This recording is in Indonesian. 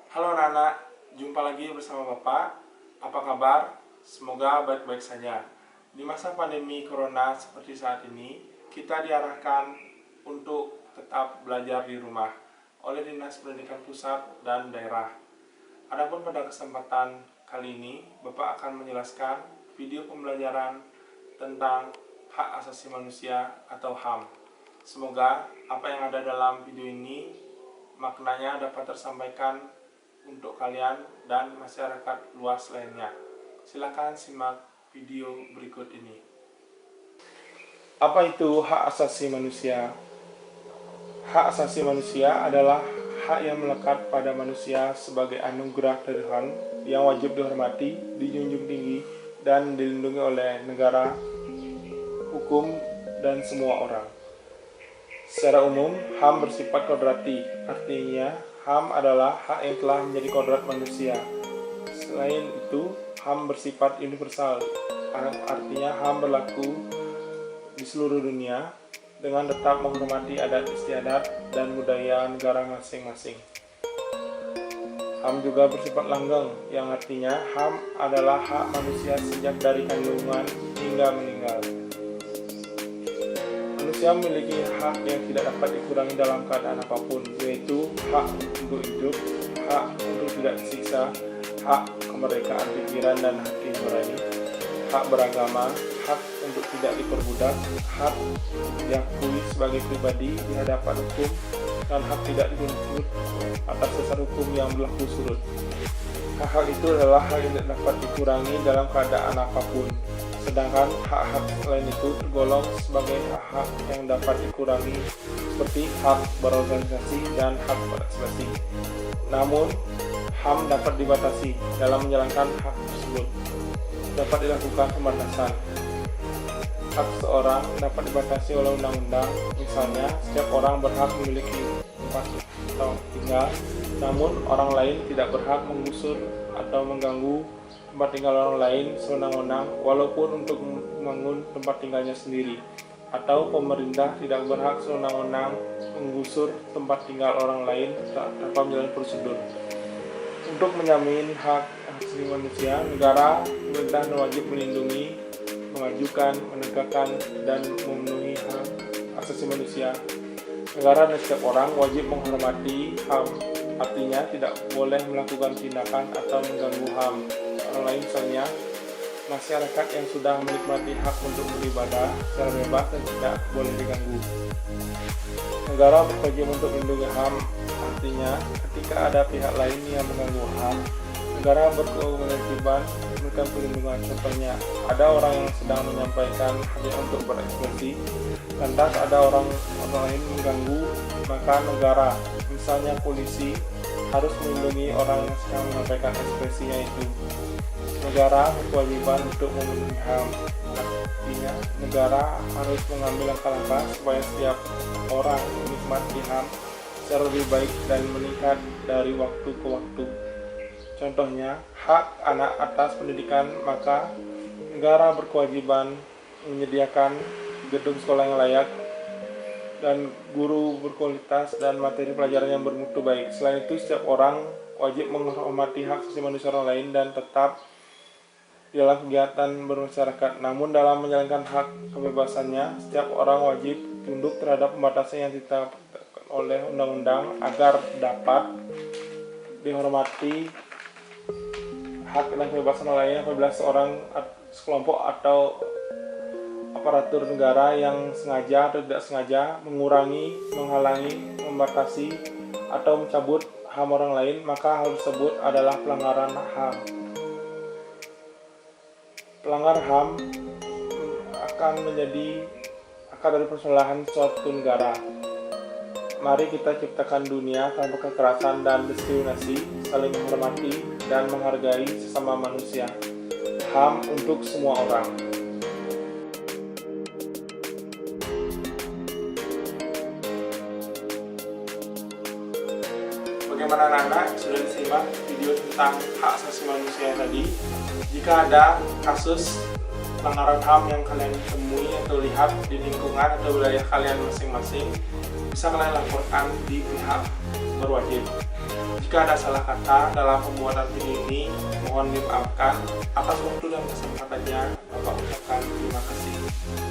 Halo anak-anak, jumpa lagi bersama Bapak. Apa kabar? Semoga baik-baik saja. Di masa pandemi corona seperti saat ini, kita diarahkan untuk tetap belajar di rumah oleh Dinas Pendidikan Pusat dan Daerah. Adapun pada kesempatan kali ini, Bapak akan menjelaskan video pembelajaran tentang hak asasi manusia atau HAM. Semoga apa yang ada dalam video ini maknanya dapat tersampaikan untuk kalian dan masyarakat luas lainnya. Silakan simak video berikut ini. Apa itu hak asasi manusia? Hak asasi manusia adalah hak yang melekat pada manusia sebagai anugerah dari Tuhan yang wajib dihormati, dijunjung tinggi, dan dilindungi oleh negara, hukum, dan semua orang. Secara umum, HAM bersifat kodrati, artinya HAM adalah hak yang telah menjadi kodrat manusia. Selain itu, HAM bersifat universal, artinya HAM berlaku di seluruh dunia dengan tetap menghormati adat istiadat dan budaya negara masing-masing. HAM juga bersifat langgeng, yang artinya HAM adalah hak manusia sejak dari kandungan hingga meninggal. Manusia memiliki hak yang tidak dapat dikurangi dalam keadaan apapun, yaitu hak untuk hidup, hak untuk tidak disiksa, hak kemerdekaan pikiran dan hati nurani, hak beragama, hak untuk tidak diperbudak, hak diakui sebagai pribadi di hadapan hukum, dan hak tidak dituntut atas dasar hukum yang berlaku surut. Hak-hak itu adalah hak yang tidak dapat dikurangi dalam keadaan apapun. Sedangkan hak-hak lain itu tergolong sebagai hak yang dapat dikurangi seperti hak berorganisasi dan hak berekspresi. Namun, HAM dapat dibatasi dalam menjalankan hak tersebut. Dapat dilakukan pembatasan. Hak seorang dapat dibatasi oleh undang-undang, misalnya setiap orang berhak memiliki tempat atau tinggal, namun orang lain tidak berhak menggusur atau mengganggu tempat tinggal orang lain sewenang-wenang walaupun untuk membangun tempat tinggalnya sendiri, atau pemerintah tidak berhak sewenang-wenang menggusur tempat tinggal orang lain tanpa menjalani prosedur. Untuk menjamin hak asasi manusia, negara, pemerintah wajib melindungi, mengajukan, menegakkan, dan memenuhi hak asasi manusia. Negara dan setiap orang wajib menghormati HAM, artinya tidak boleh melakukan tindakan atau mengganggu HAM orang lain, misalnya masyarakat yang sudah menikmati hak untuk beribadah secara bebas dan tidak boleh diganggu. Negara berkewajiban untuk melindungi HAM, artinya ketika ada pihak lain yang mengganggu HAM, negara berkewajiban memberikan perlindungan. Contohnya, ada orang yang sedang menyampaikan haknya untuk berekspresi, lantas ada orang lain mengganggu, maka negara, misalnya polisi, harus melindungi orang yang sedang menyampaikan ekspresinya itu. Negara berkewajiban untuk memenuhi HAM, artinya negara harus mengambil langkah-langkah supaya setiap orang menikmati HAM secara lebih baik dan meningkat dari waktu ke waktu. Contohnya, hak anak atas pendidikan, maka negara berkewajiban menyediakan gedung sekolah yang layak dan guru berkualitas dan materi pelajaran yang bermutu baik. Selain itu, setiap orang wajib menghormati hak asasi manusia orang lain dan tetap di dalam kegiatan bermasyarakat. Namun dalam menjalankan hak kebebasannya, setiap orang wajib tunduk terhadap pembatasan yang ditetapkan oleh undang-undang agar dapat dihormati hak dan kebebasan orang lain apabila seorang, sekelompok, atau aparatur negara yang sengaja atau tidak sengaja mengurangi, menghalangi, membatasi, atau mencabut HAM orang lain, maka hal tersebut adalah pelanggaran HAM. Pelanggar HAM akan menjadi akar dari permasalahan suatu negara. Mari kita ciptakan dunia tanpa kekerasan dan diskriminasi, saling menghormati dan menghargai sesama manusia. HAM untuk semua orang. Bagaimana anak-anak, sudah disimak video tentang hak asasi manusia tadi? Jika ada kasus pelanggaran HAM yang kalian temui atau lihat di lingkungan atau wilayah kalian masing-masing, bisa kalian laporkan di pihak berwajib. Jika ada salah kata dalam pembuatan video ini, mohon dimaafkan. Atas waktu dan kesempatannya, Bapak ucapkan terima kasih.